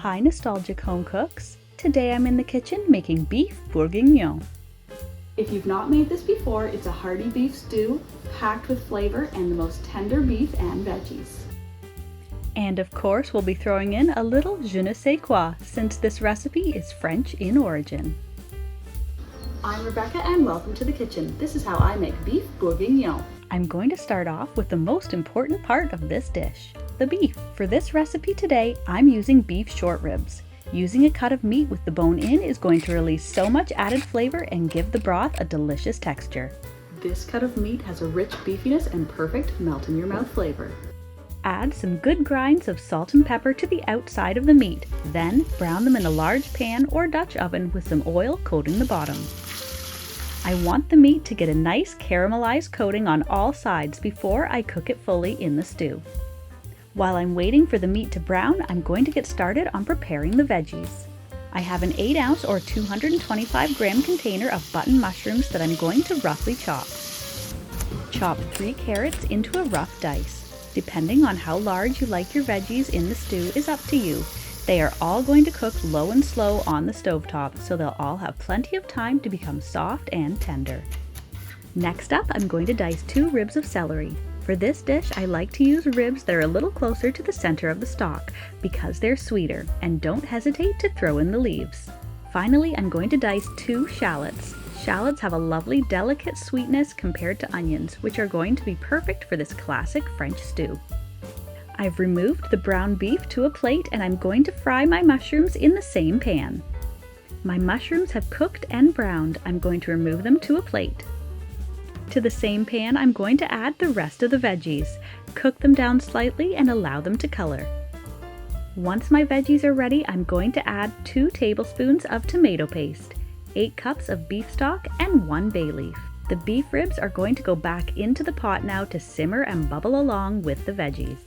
Hi nostalgic home cooks! Today I'm in the kitchen making beef bourguignon. If you've not made this before, it's a hearty beef stew packed with flavor and the most tender beef and veggies. And of course we'll be throwing in a little je ne sais quoi since this recipe is French in origin. I'm Rebecca and welcome to the kitchen. This is how I make beef bourguignon. I'm going to start off with the most important part of this dish, the beef. For this recipe today, I'm using beef short ribs. Using a cut of meat with the bone in is going to release so much added flavor and give the broth a delicious texture. This cut of meat has a rich beefiness and perfect melt-in-your-mouth flavor. Add some good grinds of salt and pepper to the outside of the meat, then brown them in a large pan or Dutch oven with some oil coating the bottom. I want the meat to get a nice caramelized coating on all sides before I cook it fully in the stew. While I'm waiting for the meat to brown, I'm going to get started on preparing the veggies. I have an 8-ounce or 225-gram container of button mushrooms that I'm going to roughly chop. Chop 3 carrots into a rough dice. Depending on how large you like your veggies in the stew is up to you. They are all going to cook low and slow on the stovetop, so they'll all have plenty of time to become soft and tender. Next up, I'm going to dice 2 ribs of celery. For this dish, I like to use ribs that are a little closer to the center of the stock because they're sweeter, and don't hesitate to throw in the leaves. Finally, I'm going to dice 2 shallots. Shallots have a lovely, delicate sweetness compared to onions, which are going to be perfect for this classic French stew. I've removed the brown beef to a plate and I'm going to fry my mushrooms in the same pan. My mushrooms have cooked and browned. I'm going to remove them to a plate. To the same pan, I'm going to add the rest of the veggies. Cook them down slightly and allow them to color. Once my veggies are ready, I'm going to add 2 tablespoons of tomato paste, 8 cups of beef stock, and 1 bay leaf. The beef ribs are going to go back into the pot now to simmer and bubble along with the veggies.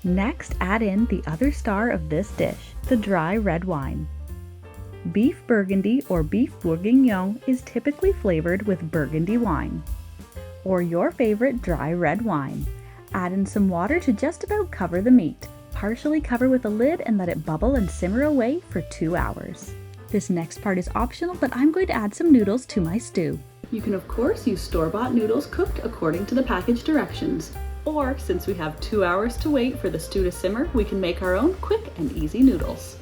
Next, add in the other star of this dish, the dry red wine. Beef Burgundy or beef bourguignon is typically flavored with Burgundy wine, or your favorite dry red wine. Add in some water to just about cover the meat. Partially cover with a lid and let it bubble and simmer away for 2 hours. This next part is optional, but I'm going to add some noodles to my stew. You can of course use store-bought noodles cooked according to the package directions. Or, since we have 2 hours to wait for the stew to simmer, we can make our own quick and easy noodles.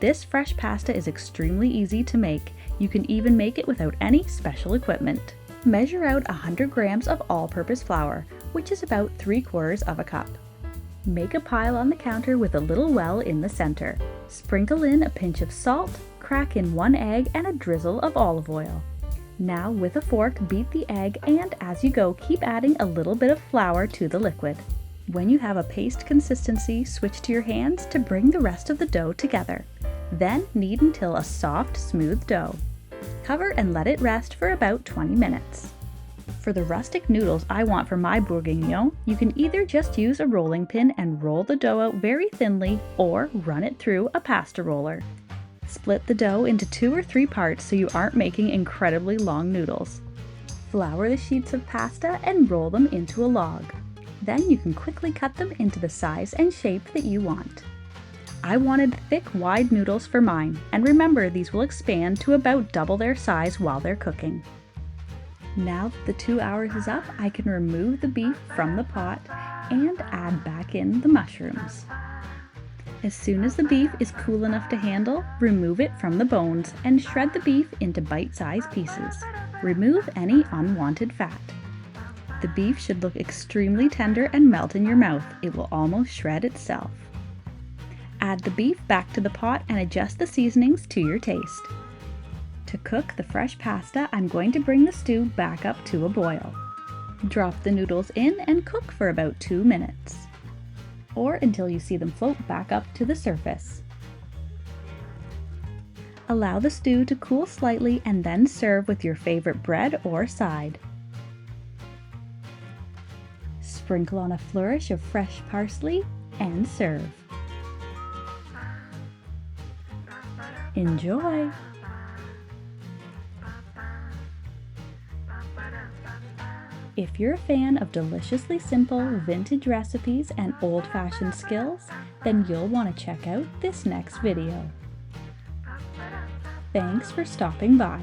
This fresh pasta is extremely easy to make. You can even make it without any special equipment. Measure out 100 grams of all-purpose flour, which is about 3/4 of a cup. Make a pile on the counter with a little well in the center. Sprinkle in a pinch of salt, crack in 1 egg, and a drizzle of olive oil. Now with a fork, beat the egg and as you go, keep adding a little bit of flour to the liquid. When you have a paste consistency, switch to your hands to bring the rest of the dough together. Then knead until a soft, smooth dough. Cover and let it rest for about 20 minutes. For the rustic noodles I want for my bourguignon, you can either just use a rolling pin and roll the dough out very thinly or run it through a pasta roller. Split the dough into 2 or 3 parts so you aren't making incredibly long noodles. Flour the sheets of pasta and roll them into a log. Then you can quickly cut them into the size and shape that you want. I wanted thick, wide noodles for mine, and remember these will expand to about double their size while they're cooking. Now that the 2 hours is up, I can remove the beef from the pot and add back in the mushrooms. As soon as the beef is cool enough to handle, remove it from the bones and shred the beef into bite-sized pieces. Remove any unwanted fat. The beef should look extremely tender and melt in your mouth. It will almost shred itself. Add the beef back to the pot and adjust the seasonings to your taste. To cook the fresh pasta, I'm going to bring the stew back up to a boil. Drop the noodles in and cook for about 2 minutes. Or until you see them float back up to the surface. Allow the stew to cool slightly and then serve with your favorite bread or side. Sprinkle on a flourish of fresh parsley and serve. Enjoy! If you're a fan of deliciously simple vintage recipes and old-fashioned skills, then you'll want to check out this next video. Thanks for stopping by.